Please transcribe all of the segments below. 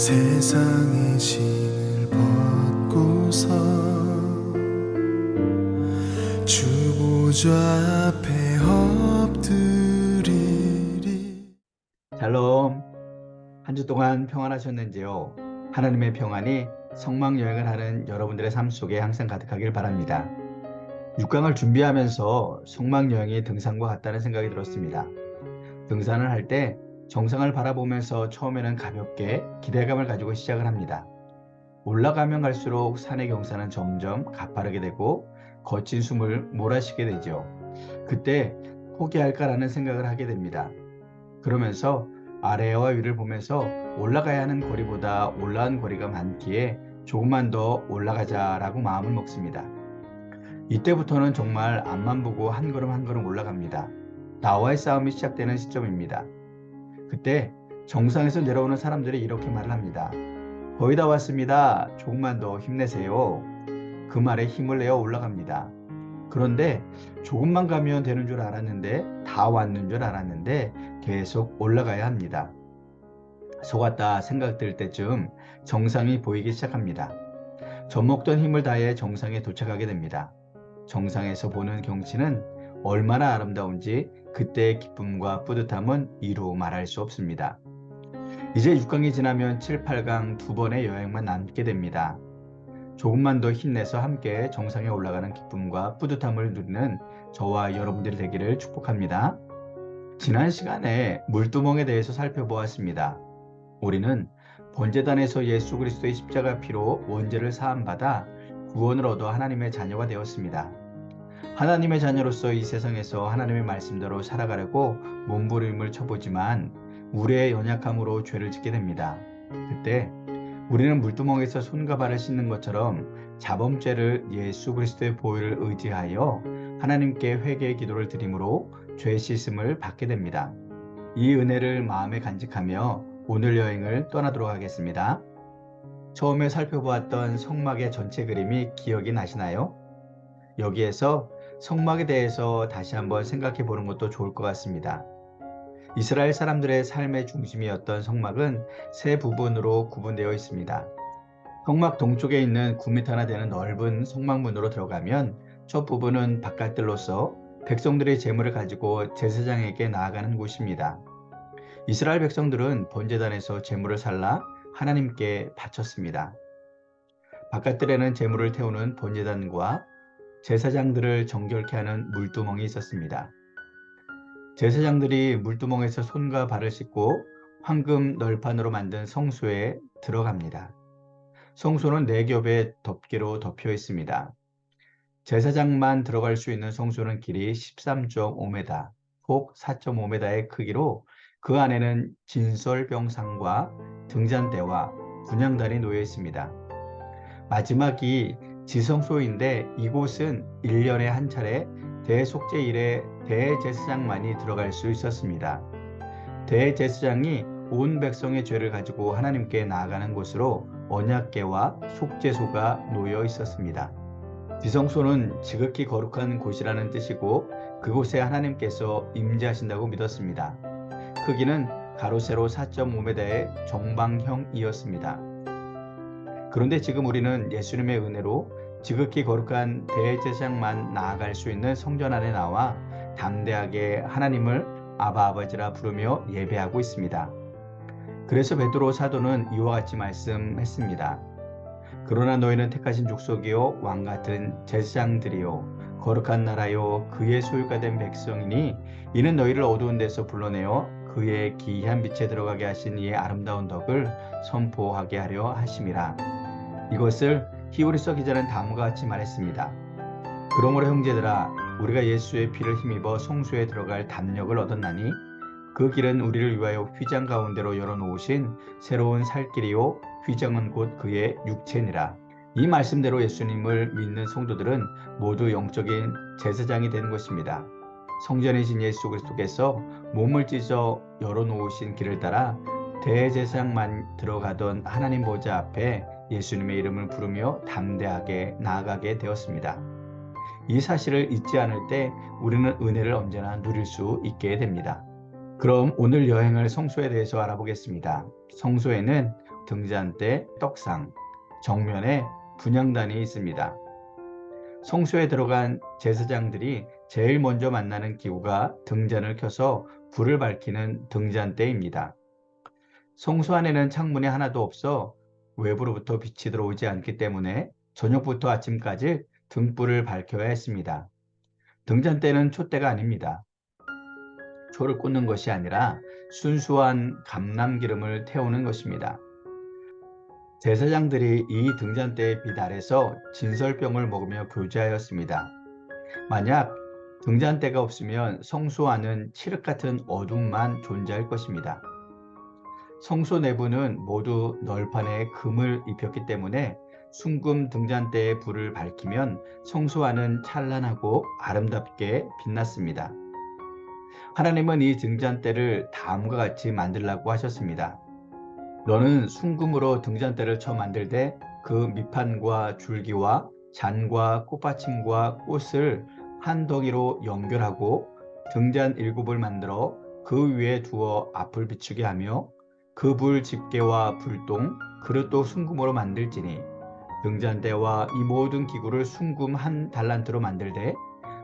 세상의 짐을 벗고서 주 보좌 앞에 엎드리리. 샬롬. 한 주 동안 평안하셨는지요? 하나님의 평안이 성막 여행을 하는 여러분들의 삶 속에 항상 가득하길 바랍니다. 6강을 준비하면서 성막 여행이 등산과 같다는 생각이 들었습니다. 등산을 할 때 정상을 바라보면서 처음에는 가볍게 기대감을 가지고 시작을 합니다. 올라가면 갈수록 산의 경사는 점점 가파르게 되고 거친 숨을 몰아쉬게 되죠. 그때 포기할까라는 생각을 하게 됩니다. 그러면서 아래와 위를 보면서 올라가야 하는 거리보다 올라온 거리가 많기에 조금만 더 올라가자라고 마음을 먹습니다. 이때부터는 정말 앞만 보고 한 걸음 한 걸음 올라갑니다. 나와의 싸움이 시작되는 시점입니다. 그때 정상에서 내려오는 사람들이 이렇게 말을 합니다. 거의 다 왔습니다. 조금만 더 힘내세요. 그 말에 힘을 내어 올라갑니다. 그런데 조금만 가면 되는 줄 알았는데, 다 왔는 줄 알았는데 계속 올라가야 합니다. 속았다 생각 들 때쯤 정상이 보이기 시작합니다. 젖먹던 힘을 다해 정상에 도착하게 됩니다. 정상에서 보는 경치는 얼마나 아름다운지 그때의 기쁨과 뿌듯함은 이루 말할 수 없습니다. 이제 6강이 지나면 7, 8강 두 번의 여행만 남게 됩니다. 조금만 더 힘내서 함께 정상에 올라가는 기쁨과 뿌듯함을 누리는 저와 여러분들이 되기를 축복합니다. 지난 시간에 물두멍에 대해서 살펴보았습니다. 우리는 번제단에서 예수 그리스도의 십자가 피로 원죄를 사함받아 구원을 얻어 하나님의 자녀가 되었습니다. 하나님의 자녀로서 이 세상에서 하나님의 말씀대로 살아가려고 몸부림을 쳐보지만 우리의 연약함으로 죄를 짓게 됩니다. 그때 우리는 물두멍에서 손과 발을 씻는 것처럼 자범죄를 예수 그리스도의 보혈을 의지하여 하나님께 회개의 기도를 드림으로 죄 씻음을 받게 됩니다. 이 은혜를 마음에 간직하며 오늘 여행을 떠나도록 하겠습니다. 처음에 살펴보았던 성막의 전체 그림이 기억이 나시나요? 여기에서 성막에 대해서 다시 한번 생각해 보는 것도 좋을 것 같습니다. 이스라엘 사람들의 삶의 중심이었던 성막은 세 부분으로 구분되어 있습니다. 성막 동쪽에 있는 9m나 되는 넓은 성막문으로 들어가면 첫 부분은 바깥들로서 백성들의 제물을 가지고 제사장에게 나아가는 곳입니다. 이스라엘 백성들은 번제단에서 제물을 살라 하나님께 바쳤습니다. 바깥들에는 제물을 태우는 번제단과 제사장들을 정결케 하는 물두멍이 있었습니다. 제사장들이 물두멍에서 손과 발을 씻고 황금 널판으로 만든 성소에 들어갑니다. 성소는 4겹의 덮개로 덮여 있습니다. 제사장만 들어갈 수 있는 성소는 길이 13.5m, 폭 4.5m의 크기로 그 안에는 진설병상과 등잔대와 분향단이 놓여 있습니다. 마지막이 지성소인데 이곳은 1년에 한 차례 대속죄일에 대제사장만이 들어갈 수 있었습니다. 대제사장이 온 백성의 죄를 가지고 하나님께 나아가는 곳으로 언약궤와 속죄소가 놓여 있었습니다. 지성소는 지극히 거룩한 곳이라는 뜻이고 그곳에 하나님께서 임재하신다고 믿었습니다. 크기는 가로 세로 4.5m의 정방형이었습니다. 그런데 지금 우리는 예수님의 은혜로 지극히 거룩한 대제사장만 나아갈 수 있는 성전 안에 나와 담대하게 하나님을 아바 아버지라 부르며 예배하고 있습니다. 그래서 베드로 사도는 이와 같이 말씀했습니다. 그러나 너희는 택하신 족속이요 왕 같은 제사장들이요 거룩한 나라요 그의 소유가 된 백성이니 이는 너희를 어두운 데서 불러내어 그의 기이한 빛에 들어가게 하신 이의 아름다운 덕을 선포하게 하려 하심이라. 이것을 히브리서 기자는 다음과 같이 말했습니다. 그러므로 형제들아 우리가 예수의 피를 힘입어 성소에 들어갈 담력을 얻었나니 그 길은 우리를 위하여 휘장 가운데로 열어놓으신 새로운 살 길이요 휘장은 곧 그의 육체니라. 이 말씀대로 예수님을 믿는 성도들은 모두 영적인 제사장이 되는 것입니다. 성전이신 예수 그리스도께서 몸을 찢어 열어놓으신 길을 따라 대제사장만 들어가던 하나님 보좌 앞에 예수님의 이름을 부르며 담대하게 나아가게 되었습니다. 이 사실을 잊지 않을 때 우리는 은혜를 언제나 누릴 수 있게 됩니다. 그럼 오늘 여행할 성소에 대해서 알아보겠습니다. 성소에는 등잔대, 떡상, 정면에 분향단이 있습니다. 성소에 들어간 제사장들이 제일 먼저 만나는 기구가 등잔을 켜서 불을 밝히는 등잔대입니다. 성소 안에는 창문이 하나도 없어 외부로부터 빛이 들어오지 않기 때문에 저녁부터 아침까지 등불을 밝혀야 했습니다. 등잔대는 촛대가 아닙니다. 초를 꽂는 것이 아니라 순수한 감람기름을 태우는 것입니다. 제사장들이 이 등잔대의 빛 아래서 진설병을 먹으며 교제하였습니다. 만약 등잔대가 없으면 성소 안은 칠흑 같은 어둠만 존재할 것입니다. 성소 내부는 모두 널판에 금을 입혔기 때문에 순금 등잔대에 불을 밝히면 성소 안은 찬란하고 아름답게 빛났습니다. 하나님은 이 등잔대를 다음과 같이 만들라고 하셨습니다. 너는 순금으로 등잔대를 쳐 만들되 그 밑판과 줄기와 잔과 꽃받침과 꽃을 한 덩이로 연결하고 등잔 7을 만들어 그 위에 두어 앞을 비추게 하며 그 불 집게와 불똥, 그릇도 순금으로 만들지니 등잔대와 이 모든 기구를 순금 한 달란트로 만들되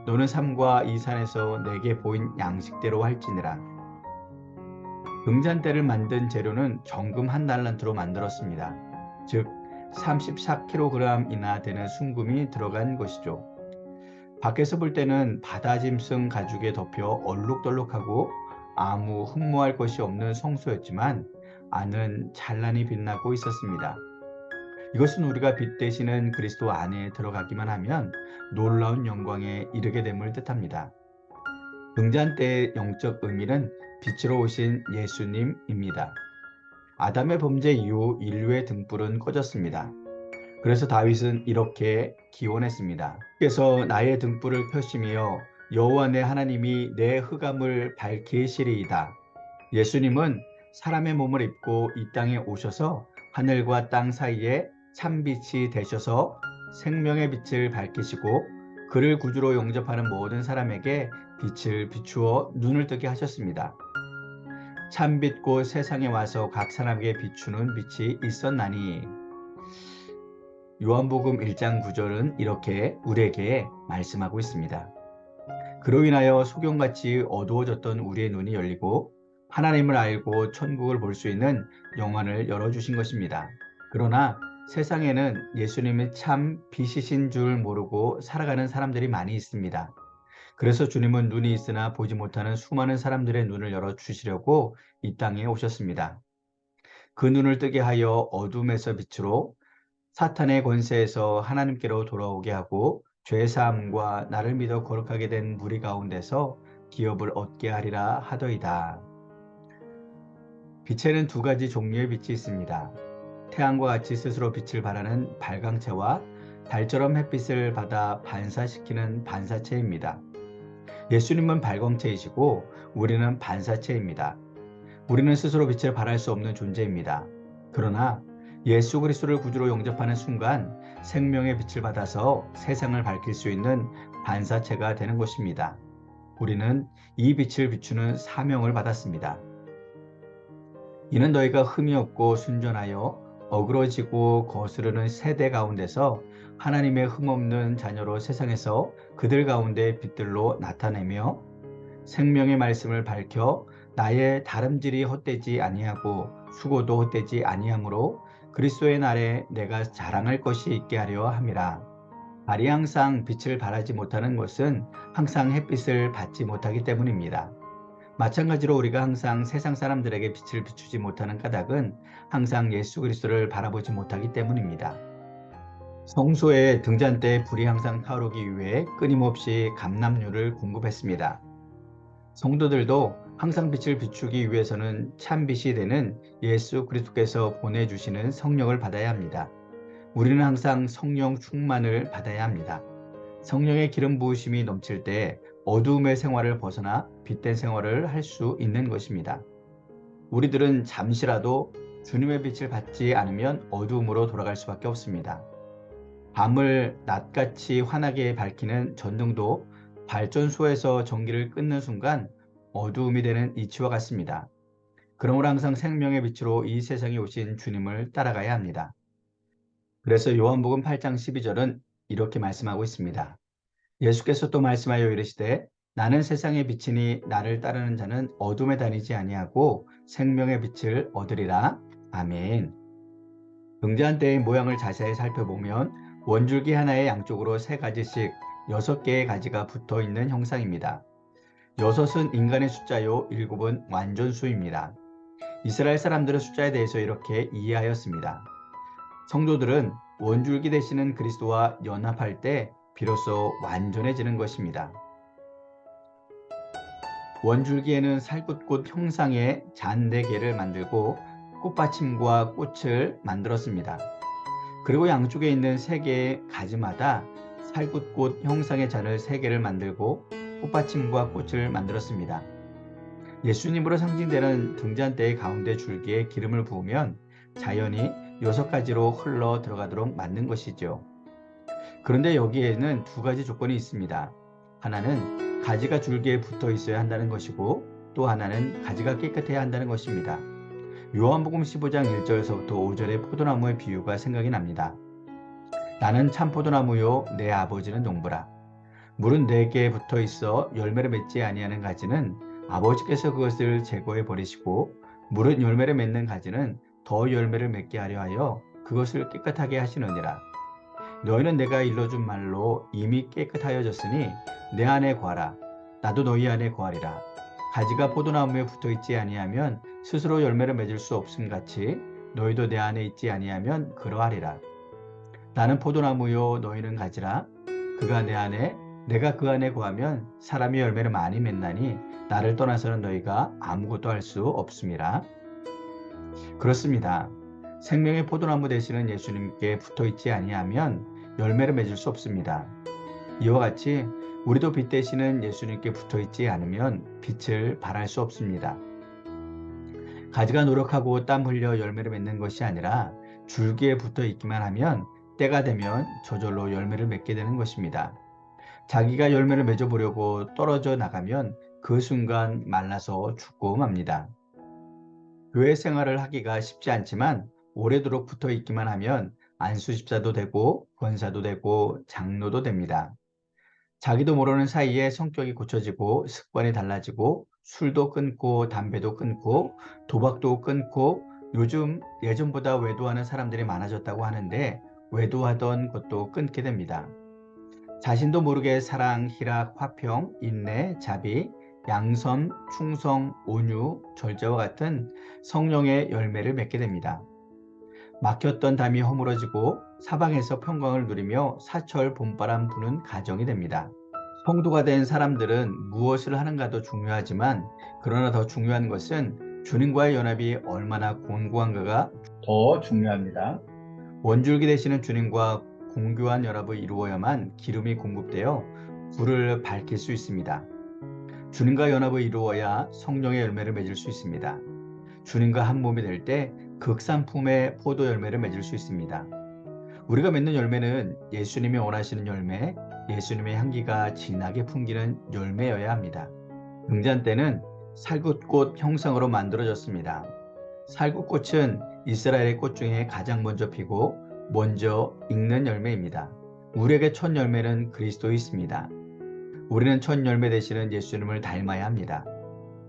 너는 삼과 이 산에서 내게 보인 양식대로 할지니라. 등잔대를 만든 재료는 정금 한 달란트로 만들었습니다. 즉 34kg이나 되는 순금이 들어간 것이죠. 밖에서 볼 때는 바다짐승 가죽에 덮여 얼룩덜룩하고 아무 흠모할 것이 없는 성소였지만 안은 찬란히 빛나고 있었습니다. 이것은 우리가 빛 되시는 그리스도 안에 들어가기만 하면 놀라운 영광에 이르게 됨을 뜻합니다. 등잔대의 영적 의미는 빛으로 오신 예수님입니다. 아담의 범죄 이후 인류의 등불은 꺼졌습니다. 그래서 다윗은 이렇게 기원했습니다. 주께서 나의 등불을 켜시며 여호와 내 하나님이 내 흑암을 밝히시리이다. 예수님은 사람의 몸을 입고 이 땅에 오셔서 하늘과 땅 사이에 참빛이 되셔서 생명의 빛을 밝히시고 그를 구주로 영접하는 모든 사람에게 빛을 비추어 눈을 뜨게 하셨습니다. 참빛 곧 세상에 와서 각 사람에게 비추는 빛이 있었나니. 요한복음 1장 9절은 이렇게 우리에게 말씀하고 있습니다. 그로 인하여 소경같이 어두워졌던 우리의 눈이 열리고 하나님을 알고 천국을 볼 수 있는 영안을 열어주신 것입니다. 그러나 세상에는 예수님이 참 빛이신 줄 모르고 살아가는 사람들이 많이 있습니다. 그래서 주님은 눈이 있으나 보지 못하는 수많은 사람들의 눈을 열어주시려고 이 땅에 오셨습니다. 그 눈을 뜨게 하여 어둠에서 빛으로 사탄의 권세에서 하나님께로 돌아오게 하고 죄사함과 나를 믿어 거룩하게 된 무리 가운데서 기업을 얻게 하리라 하더이다. 빛에는 두 가지 종류의 빛이 있습니다. 태양과 같이 스스로 빛을 발하는 발광체와 달처럼 햇빛을 받아 반사시키는 반사체입니다. 예수님은 발광체이시고 우리는 반사체입니다. 우리는 스스로 빛을 발할 수 없는 존재입니다. 그러나 예수 그리스도를 구주로 영접하는 순간 생명의 빛을 받아서 세상을 밝힐 수 있는 반사체가 되는 것입니다. 우리는 이 빛을 비추는 사명을 받았습니다. 이는 너희가 흠이 없고 순전하여 어그러지고 거스르는 세대 가운데서 하나님의 흠없는 자녀로 세상에서 그들 가운데 빛들로 나타내며 생명의 말씀을 밝혀 나의 다름질이 헛되지 아니하고 수고도 헛되지 아니하므로 그리스도의 날에 내가 자랑할 것이 있게 하려 함이라. 달이 항상 빛을 발하지 못하는 것은 항상 햇빛을 받지 못하기 때문입니다. 마찬가지로 우리가 항상 세상 사람들에게 빛을 비추지 못하는 까닭은 항상 예수 그리스도를 바라보지 못하기 때문입니다. 성소의 등잔대에 불이 항상 타오르기 위해 끊임없이 감람유를 공급했습니다. 성도들도 항상 빛을 비추기 위해서는 참빛이 되는 예수 그리스도께서 보내주시는 성령을 받아야 합니다. 우리는 항상 성령 충만을 받아야 합니다. 성령의 기름 부으심이 넘칠 때 어두움의 생활을 벗어나 빛된 생활을 할 수 있는 것입니다. 우리들은 잠시라도 주님의 빛을 받지 않으면 어두움으로 돌아갈 수밖에 없습니다. 밤을 낮같이 환하게 밝히는 전등도 발전소에서 전기를 끊는 순간 어두움이 되는 이치와 같습니다. 그러므로 항상 생명의 빛으로 이 세상에 오신 주님을 따라가야 합니다. 그래서 요한복음 8장 12절은 이렇게 말씀하고 있습니다. 예수께서 또 말씀하여 이르시되 나는 세상의 빛이니 나를 따르는 자는 어둠에 다니지 아니하고 생명의 빛을 얻으리라. 아멘. 등잔 대의 모양을 자세히 살펴보면 원줄기 하나의 양쪽으로 3가지씩 6개의 가지가 붙어 있는 형상입니다. 6은 인간의 숫자요, 7은 완전수입니다. 이스라엘 사람들의 숫자에 대해서 이렇게 이해하였습니다. 성도들은 원줄기 되시는 그리스도와 연합할 때 비로소 완전해지는 것입니다. 원줄기에는 살갗꽃 형상의 잔 4개를 만들고 꽃받침과 꽃을 만들었습니다. 그리고 양쪽에 있는 3개의 가지마다 살갗꽃 형상의 잔을 3개를 만들고 꽃받침과 꽃을 만들었습니다. 예수님으로 상징되는 등잔대의 가운데 줄기에 기름을 부으면 자연히 6가지로 흘러 들어가도록 만든 것이죠. 그런데 여기에는 2가지 조건이 있습니다. 하나는 가지가 줄기에 붙어 있어야 한다는 것이고 또 하나는 가지가 깨끗해야 한다는 것입니다. 요한복음 15장 1절에서부터 5절의 포도나무의 비유가 생각이 납니다. 나는 참 포도나무요 내 아버지는 농부라. 물은 4개에 붙어 있어 열매를 맺지 아니하는 가지는 아버지께서 그것을 제거해 버리시고 물은 열매를 맺는 가지는 더 열매를 맺게 하려 하여 그것을 깨끗하게 하시느니라. 너희는 내가 일러준 말로 이미 깨끗하여졌으니 내 안에 거하라. 나도 너희 안에 거하리라. 가지가 포도나무에 붙어 있지 아니하면 스스로 열매를 맺을 수 없음 같이 너희도 내 안에 있지 아니하면 그러하리라. 나는 포도나무요 너희는 가지라. 그가 내 안에 내가 그 안에 거하면 사람이 열매를 많이 맺나니 나를 떠나서는 너희가 아무것도 할 수 없음이라. 그렇습니다. 생명의 포도나무 되시는 예수님께 붙어 있지 아니하면 열매를 맺을 수 없습니다. 이와 같이 우리도 빛 되시는 예수님께 붙어 있지 않으면 빛을 발할 수 없습니다. 가지가 노력하고 땀 흘려 열매를 맺는 것이 아니라 줄기에 붙어 있기만 하면 때가 되면 저절로 열매를 맺게 되는 것입니다. 자기가 열매를 맺어보려고 떨어져 나가면 그 순간 말라서 죽고 맙니다. 교회 생활을 하기가 쉽지 않지만 오래도록 붙어 있기만 하면 안수집사도 되고 권사도 되고 장로도 됩니다. 자기도 모르는 사이에 성격이 고쳐지고 습관이 달라지고 술도 끊고 담배도 끊고 도박도 끊고 요즘 예전보다 외도하는 사람들이 많아졌다고 하는데 외도하던 것도 끊게 됩니다. 자신도 모르게 사랑, 희락, 화평, 인내, 자비, 양선, 충성, 온유, 절제와 같은 성령의 열매를 맺게 됩니다. 막혔던 담이 허물어지고 사방에서 평강을 누리며 사철 봄바람 부는 가정이 됩니다. 성도가 된 사람들은 무엇을 하는가도 중요하지만 그러나 더 중요한 것은 주님과의 연합이 얼마나 공고한가가 더 중요합니다. 원줄기 되시는 주님과 공교한 연합을 이루어야만 기름이 공급되어 불을 밝힐 수 있습니다. 주님과 연합을 이루어야 성령의 열매를 맺을 수 있습니다. 주님과 한 몸이 될 때 극산품의 포도 열매를 맺을 수 있습니다. 우리가 맺는 열매는 예수님이 원하시는 열매, 예수님의 향기가 진하게 풍기는 열매여야 합니다. 등잔대는 살굿꽃 형상으로 만들어졌습니다. 살굿꽃은 이스라엘의 꽃 중에 가장 먼저 피고 먼저 익는 열매입니다. 우리에게 첫 열매는 그리스도에 있습니다. 우리는 첫 열매 되시는 예수님을 닮아야 합니다.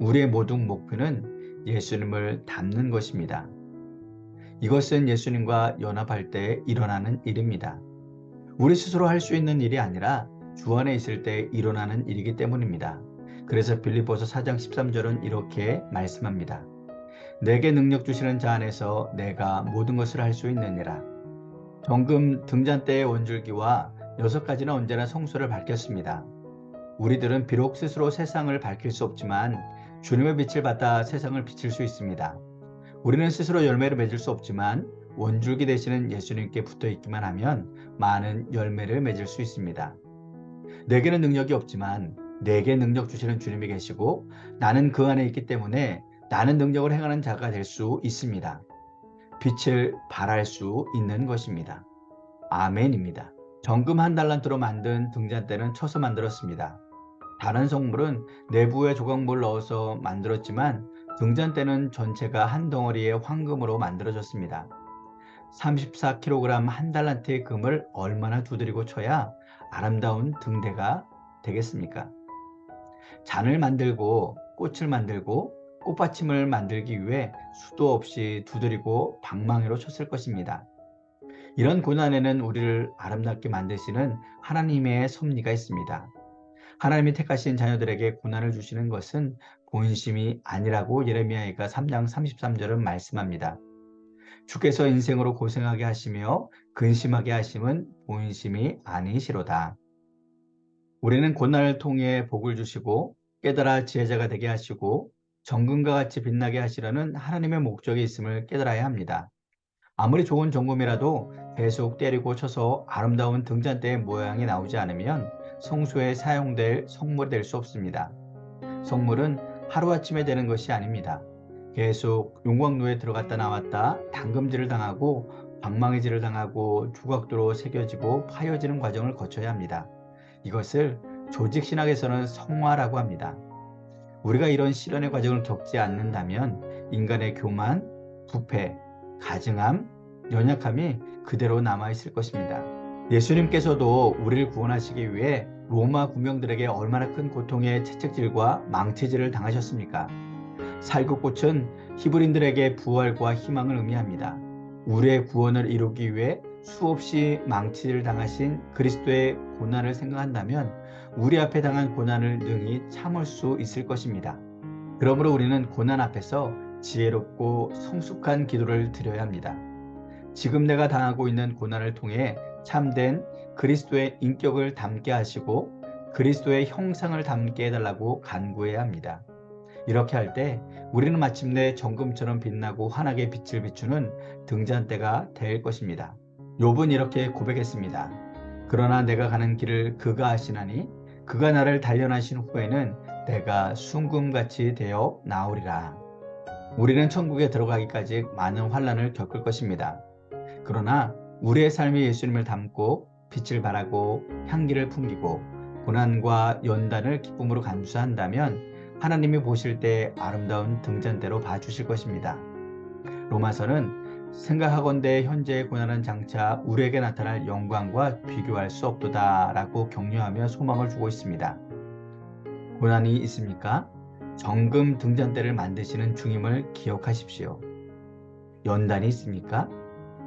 우리의 모든 목표는 예수님을 닮는 것입니다. 이것은 예수님과 연합할 때 일어나는 일입니다. 우리 스스로 할 수 있는 일이 아니라 주 안에 있을 때 일어나는 일이기 때문입니다. 그래서 빌립보서 4장 13절은 이렇게 말씀합니다. 내게 능력 주시는 자 안에서 내가 모든 것을 할 수 있느니라. 정금 등잔대의 원줄기와 6가지는 언제나 성소를 밝혔습니다. 우리들은 비록 스스로 세상을 밝힐 수 없지만 주님의 빛을 받아 세상을 비칠 수 있습니다. 우리는 스스로 열매를 맺을 수 없지만 원줄기 되시는 예수님께 붙어 있기만 하면 많은 열매를 맺을 수 있습니다. 내게는 능력이 없지만 내게 능력 주시는 주님이 계시고 나는 그 안에 있기 때문에 나는 능력을 행하는 자가 될 수 있습니다. 빛을 발할 수 있는 것입니다. 아멘입니다. 정금 1달란트로 만든 등잔대는 쳐서 만들었습니다. 다른 성물은 내부에 조각물을 넣어서 만들었지만 등잔대는 전체가 한 덩어리의 황금으로 만들어졌습니다. 34kg 한 달란트의 금을 얼마나 두드리고 쳐야 아름다운 등대가 되겠습니까? 잔을 만들고 꽃을 만들고 꽃받침을 만들기 위해 수도 없이 두드리고 방망이로 쳤을 것입니다. 이런 고난에는 우리를 아름답게 만드시는 하나님의 섭리가 있습니다. 하나님이 택하신 자녀들에게 고난을 주시는 것은 본심이 아니라고 예레미야가 3장 33절은 말씀합니다. 주께서 인생으로 고생하게 하시며 근심하게 하심은 본심이 아니시로다. 우리는 고난을 통해 복을 주시고 깨달아 지혜자가 되게 하시고 정금과 같이 빛나게 하시려는 하나님의 목적이 있음을 깨달아야 합니다. 아무리 좋은 정금이라도 계속 때리고 쳐서 아름다운 등잔대의 모양이 나오지 않으면 성소에 사용될 성물이 될 수 없습니다. 성물은 하루아침에 되는 것이 아닙니다. 계속 용광로에 들어갔다 나왔다 담금질을 당하고 방망이질을 당하고 조각도로 새겨지고 파여지는 과정을 거쳐야 합니다. 이것을 조직신학에서는 성화라고 합니다. 우리가 이런 시련의 과정을 겪지 않는다면 인간의 교만, 부패, 가증함, 연약함이 그대로 남아있을 것입니다. 예수님께서도 우리를 구원하시기 위해 로마 군병들에게 얼마나 큰 고통의 채찍질과 망치질을 당하셨습니까? 살구꽃은 히브리인들에게 부활과 희망을 의미합니다. 우리의 구원을 이루기 위해 수없이 망치를 당하신 그리스도의 고난을 생각한다면 우리 앞에 당한 고난을 능히 참을 수 있을 것입니다. 그러므로 우리는 고난 앞에서 지혜롭고 성숙한 기도를 드려야 합니다. 지금 내가 당하고 있는 고난을 통해 참된 그리스도의 인격을 담게 하시고 그리스도의 형상을 담게 해달라고 간구해야 합니다. 이렇게 할 때 우리는 마침내 정금처럼 빛나고 환하게 빛을 비추는 등잔대가 될 것입니다. 욥은 이렇게 고백했습니다. 그러나 내가 가는 길을 그가 아시나니 그가 나를 단련하신 후에는 내가 순금같이 되어 나오리라. 우리는 천국에 들어가기까지 많은 환난을 겪을 것입니다. 그러나 우리의 삶이 예수님을 닮고 빛을 발하고 향기를 풍기고 고난과 연단을 기쁨으로 감수한다면 하나님이 보실 때 아름다운 등잔대로 봐주실 것입니다. 로마서는 생각하건대 현재의 고난은 장차 우리에게 나타날 영광과 비교할 수 없도다 라고 격려하며 소망을 주고 있습니다. 고난이 있습니까? 정금 등잔대를 만드시는 주님을 기억하십시오. 연단이 있습니까?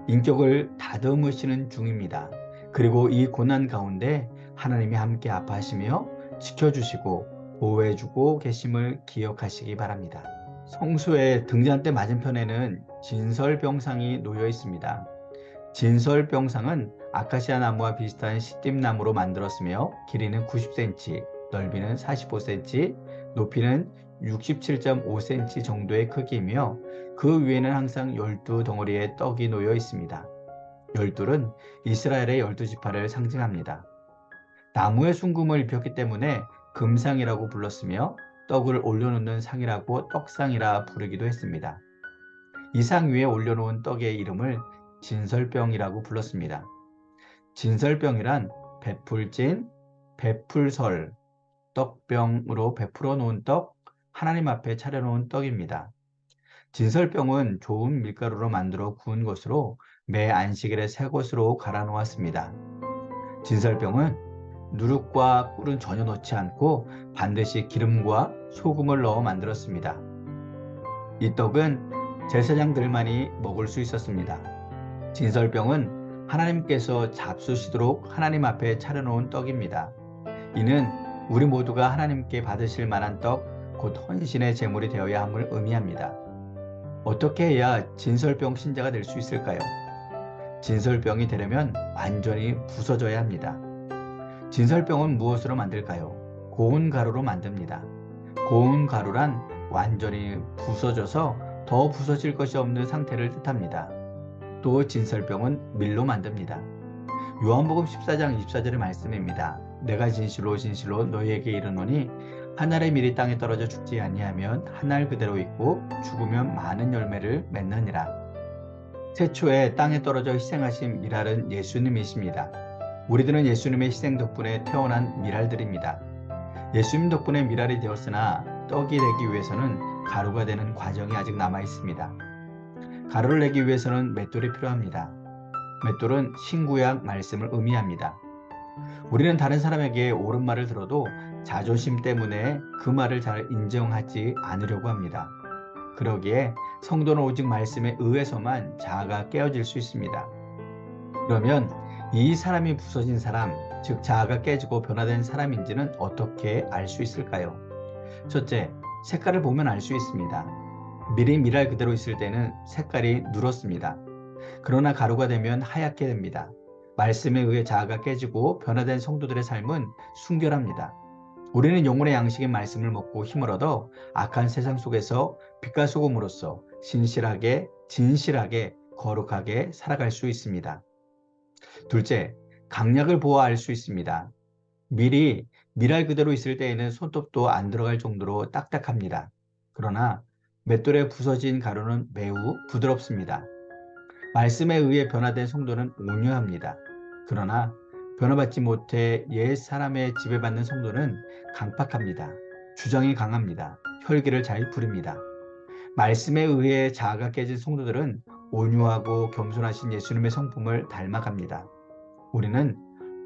인격을 다듬으시는 중입니다. 그리고 이 고난 가운데 하나님이 함께 아파하시며 지켜주시고 보호해주고 계심을 기억하시기 바랍니다. 성소의 등잔대 맞은편에는 진설병상이 놓여 있습니다. 진설병상은 아카시아 나무와 비슷한 시띠나무로 만들었으며 길이는 90cm, 넓이는 45cm, 높이는 67.5cm 정도의 크기이며 그 위에는 항상 12덩어리의 떡이 놓여 있습니다. 12은 이스라엘의 12지파를 상징합니다. 나무에 순금을 입혔기 때문에 금상이라고 불렀으며 떡을 올려놓는 상이라고 떡상이라 부르기도 했습니다. 이 상 위에 올려놓은 떡의 이름을 진설병이라고 불렀습니다. 진설병이란 베풀진, 베풀설, 떡병으로 베풀어 놓은 떡, 하나님 앞에 차려놓은 떡입니다. 진설병은 좋은 밀가루로 만들어 구운 것으로 매 안식일에 새 것으로 갈아 놓았습니다. 진설병은 누룩과 꿀은 전혀 넣지 않고 반드시 기름과 소금을 넣어 만들었습니다. 이 떡은 제사장들만이 먹을 수 있었습니다. 진설병은 하나님께서 잡수시도록 하나님 앞에 차려놓은 떡입니다. 이는 우리 모두가 하나님께 받으실 만한 떡, 곧 헌신의 제물이 되어야 함을 의미합니다. 어떻게 해야 진설병 신자가 될 수 있을까요? 진설병이 되려면 완전히 부서져야 합니다. 진설병은 무엇으로 만들까요? 고운 가루로 만듭니다. 고운 가루란 완전히 부서져서 더 부서질 것이 없는 상태를 뜻합니다. 또 진설병은 밀로 만듭니다. 요한복음 14장 24절의 말씀입니다. 내가 진실로 진실로 너희에게 이르노니 한 알의 밀이 땅에 떨어져 죽지 아니하면 한 알 그대로 있고 죽으면 많은 열매를 맺느니라. 태초에 땅에 떨어져 희생하신 밀알은 예수님이십니다. 우리들은 예수님의 희생 덕분에 태어난 밀알들입니다. 예수님 덕분에 밀알이 되었으나 떡이 되기 위해서는 가루가 되는 과정이 아직 남아 있습니다. 가루를 내기 위해서는 맷돌이 필요합니다. 맷돌은 신구약 말씀을 의미합니다. 우리는 다른 사람에게 옳은 말을 들어도 자존심 때문에 그 말을 잘 인정하지 않으려고 합니다. 그러기에 성도는 오직 말씀에 의해서만 자아가 깨어질 수 있습니다. 그러면 이 사람이 부서진 사람, 즉 자아가 깨지고 변화된 사람인지는 어떻게 알 수 있을까요? 첫째, 색깔을 보면 알 수 있습니다. 밀이 밀알 그대로 있을 때는 색깔이 누렇습니다. 그러나 가루가 되면 하얗게 됩니다. 말씀에 의해 자아가 깨지고 변화된 성도들의 삶은 순결합니다. 우리는 영혼의 양식인 말씀을 먹고 힘을 얻어 악한 세상 속에서 빛과 소금으로서 진실하게 거룩하게 살아갈 수 있습니다. 둘째, 강약을 보아 알 수 있습니다. 밀이 밀알 그대로 있을 때에는 손톱도 안 들어갈 정도로 딱딱합니다. 그러나 맷돌에 부서진 가루는 매우 부드럽습니다. 말씀에 의해 변화된 성도는 온유합니다. 그러나 변화받지 못해 옛 사람의 지배받는 성도는 강팍합니다. 주장이 강합니다. 혈기를 잘 부립니다. 말씀에 의해 자아가 깨진 성도들은 온유하고 겸손하신 예수님의 성품을 닮아갑니다. 우리는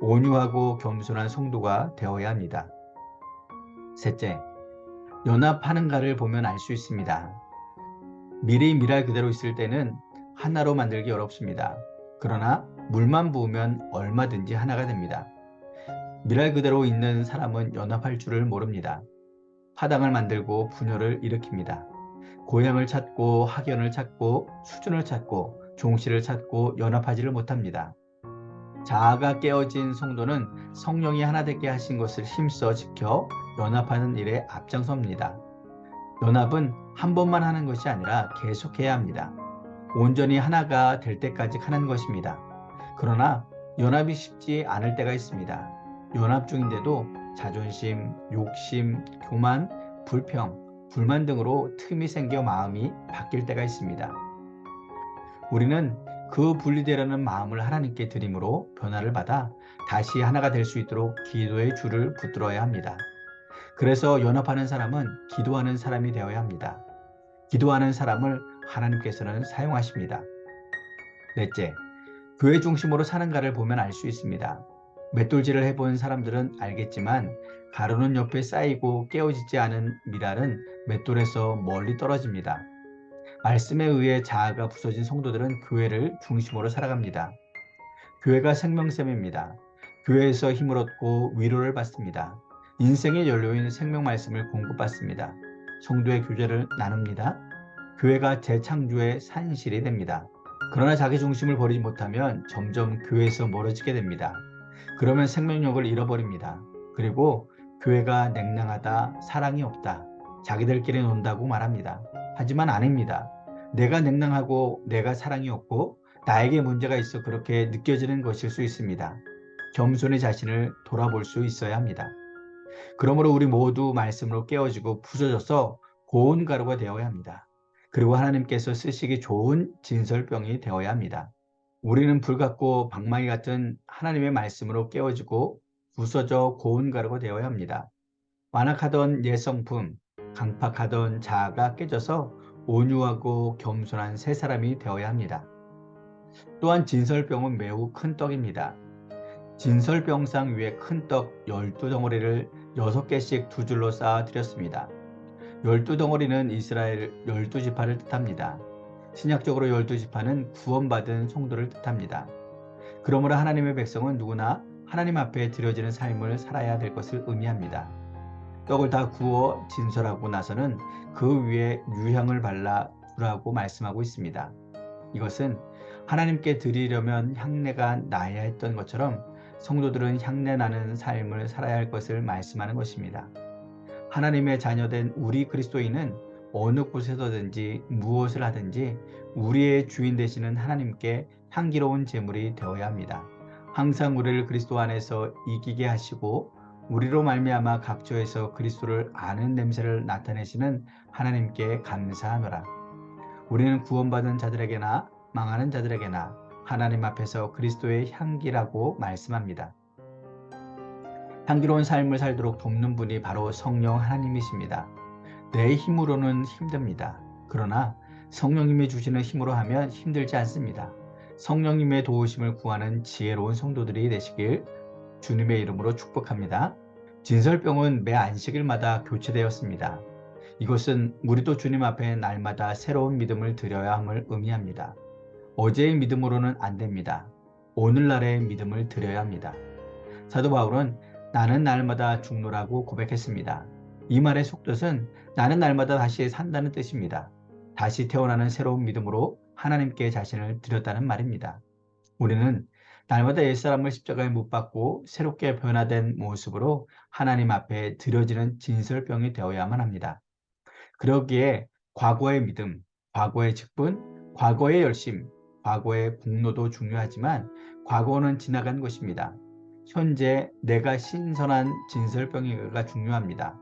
온유하고 겸손한 성도가 되어야 합니다. 셋째, 연합하는가를 보면 알 수 있습니다. 밀이 밀알 그대로 있을 때는 하나로 만들기 어렵습니다. 그러나 물만 부으면 얼마든지 하나가 됩니다. 밀알 그대로 있는 사람은 연합할 줄을 모릅니다. 파당을 만들고 분열을 일으킵니다. 고향을 찾고 학연을 찾고 수준을 찾고 종씨를 찾고 연합하지를 못합니다. 자아가 깨어진 성도는 성령이 하나 되게 하신 것을 힘써 지켜 연합하는 일에 앞장섭니다. 연합은 한 번만 하는 것이 아니라 계속해야 합니다. 온전히 하나가 될 때까지 하는 것입니다. 그러나 연합이 쉽지 않을 때가 있습니다. 연합 중인데도 자존심, 욕심, 교만, 불평, 불만 등으로 틈이 생겨 마음이 바뀔 때가 있습니다. 우리는 그 분리되려는 마음을 하나님께 드림으로 변화를 받아 다시 하나가 될 수 있도록 기도의 줄을 붙들어야 합니다. 그래서 연합하는 사람은 기도하는 사람이 되어야 합니다. 기도하는 사람을 하나님께서는 사용하십니다. 넷째, 교회 중심으로 사는가를 보면 알 수 있습니다. 맷돌질을 해본 사람들은 알겠지만 가루는 옆에 쌓이고 깨어지지 않은 밀알은 맷돌에서 멀리 떨어집니다. 말씀에 의해 자아가 부서진 성도들은 교회를 중심으로 살아갑니다. 교회가 생명샘입니다. 교회에서 힘을 얻고 위로를 받습니다. 인생의 연료인 생명 말씀을 공급받습니다. 성도의 교제를 나눕니다. 교회가 재창조의 산실이 됩니다. 그러나 자기 중심을 버리지 못하면 점점 교회에서 멀어지게 됩니다. 그러면 생명력을 잃어버립니다. 그리고 교회가 냉랭하다, 사랑이 없다, 자기들끼리 논다고 말합니다. 하지만 아닙니다. 내가 냉랭하고 내가 사랑이 없고 나에게 문제가 있어 그렇게 느껴지는 것일 수 있습니다. 겸손히 자신을 돌아볼 수 있어야 합니다. 그러므로 우리 모두 말씀으로 깨어지고 부서져서 고운 가루가 되어야 합니다. 그리고 하나님께서 쓰시기 좋은 진설병이 되어야 합니다. 우리는 불같고 방망이 같은 하나님의 말씀으로 깨어지고 부서져 고운 가루가 되어야 합니다. 완악하던 옛성품, 강팍하던 자아가 깨져서 온유하고 겸손한 새 사람이 되어야 합니다. 또한 진설병은 매우 큰 떡입니다. 진설병상 위에 큰 떡 12덩어리를 6개씩 두 줄로 쌓아 드렸습니다. 12덩어리는 이스라엘 12지파를 뜻합니다. 신약적으로 12지파는 구원받은 성도를 뜻합니다. 그러므로 하나님의 백성은 누구나 하나님 앞에 드려지는 삶을 살아야 될 것을 의미합니다. 떡을 다 구워 진설하고 나서는 그 위에 유향을 발라 주라고 말씀하고 있습니다. 이것은 하나님께 드리려면 향내가 나야 했던 것처럼 성도들은 향내 나는 삶을 살아야 할 것을 말씀하는 것입니다. 하나님의 자녀된 우리 그리스도인은 어느 곳에서든지 무엇을 하든지 우리의 주인 되시는 하나님께 향기로운 제물이 되어야 합니다. 항상 우리를 그리스도 안에서 이기게 하시고 우리로 말미암아 각처에서 그리스도를 아는 냄새를 나타내시는 하나님께 감사하노라. 우리는 구원받은 자들에게나 망하는 자들에게나 하나님 앞에서 그리스도의 향기라고 말씀합니다. 향기로운 삶을 살도록 돕는 분이 바로 성령 하나님이십니다. 내 힘으로는 힘듭니다. 그러나 성령님이 주시는 힘으로 하면 힘들지 않습니다. 성령님의 도우심을 구하는 지혜로운 성도들이 되시길 주님의 이름으로 축복합니다. 진설병은 매 안식일마다 교체되었습니다. 이것은 우리도 주님 앞에 날마다 새로운 믿음을 드려야 함을 의미합니다. 어제의 믿음으로는 안 됩니다. 오늘날의 믿음을 드려야 합니다. 사도 바울은 나는 날마다 죽노라고 고백했습니다. 이 말의 속뜻은 나는 날마다 다시 산다는 뜻입니다. 다시 태어나는 새로운 믿음으로 하나님께 자신을 드렸다는 말입니다. 우리는 날마다 옛사람을 십자가에 못 박고 새롭게 변화된 모습으로 하나님 앞에 드려지는 진설병이 되어야만 합니다. 그러기에 과거의 믿음, 과거의 직분, 과거의 열심, 과거의 공로도 중요하지만 과거는 지나간 것입니다. 현재 내가 신선한 진설병이가 중요합니다.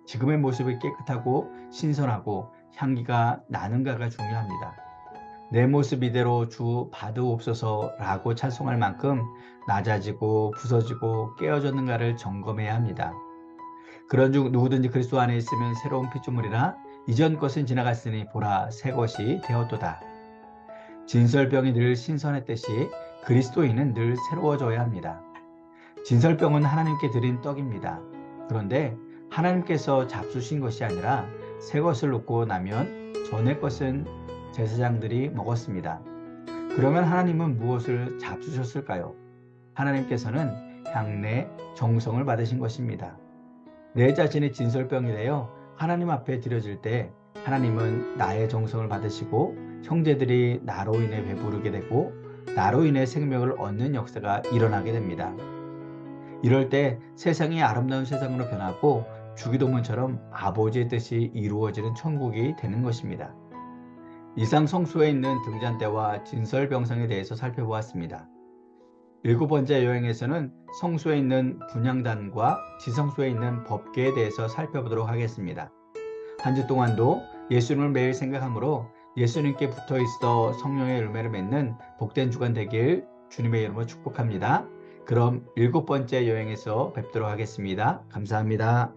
지금의 모습이 깨끗하고 신선하고 향기가 나는가가 중요합니다. 내 모습 이대로 주 받으옵소서라고 찬송할 만큼 낮아지고 부서지고 깨어졌는가를 점검해야 합니다. 그런 중 누구든지 그리스도 안에 있으면 새로운 피조물이라 이전 것은 지나갔으니 보라 새 것이 되었도다. 진설병이 늘 신선했듯이 그리스도인은 늘 새로워져야 합니다. 진설병은 하나님께 드린 떡입니다. 그런데 하나님께서 잡수신 것이 아니라 새 것을 놓고 나면 전의 것은 제사장들이 먹었습니다. 그러면 하나님은 무엇을 잡수셨을까요? 하나님께서는 향내 정성을 받으신 것입니다. 내 자신이 진설병이 되어 하나님 앞에 드려질 때 하나님은 나의 정성을 받으시고 형제들이 나로 인해 배부르게 되고 나로 인해 생명을 얻는 역사가 일어나게 됩니다. 이럴 때 세상이 아름다운 세상으로 변하고 주기도문처럼 아버지의 뜻이 이루어지는 천국이 되는 것입니다. 이상 성소에 있는 등잔대와 진설병상에 대해서 살펴보았습니다. 7번째 여행에서는 성소에 있는 분향단과 지성소에 있는 법궤에 대해서 살펴보도록 하겠습니다. 한 주 동안도 예수님을 매일 생각하므로 예수님께 붙어 있어 성령의 열매를 맺는 복된 주간 되길 주님의 이름으로 축복합니다. 그럼 7번째 여행에서 뵙도록 하겠습니다. 감사합니다.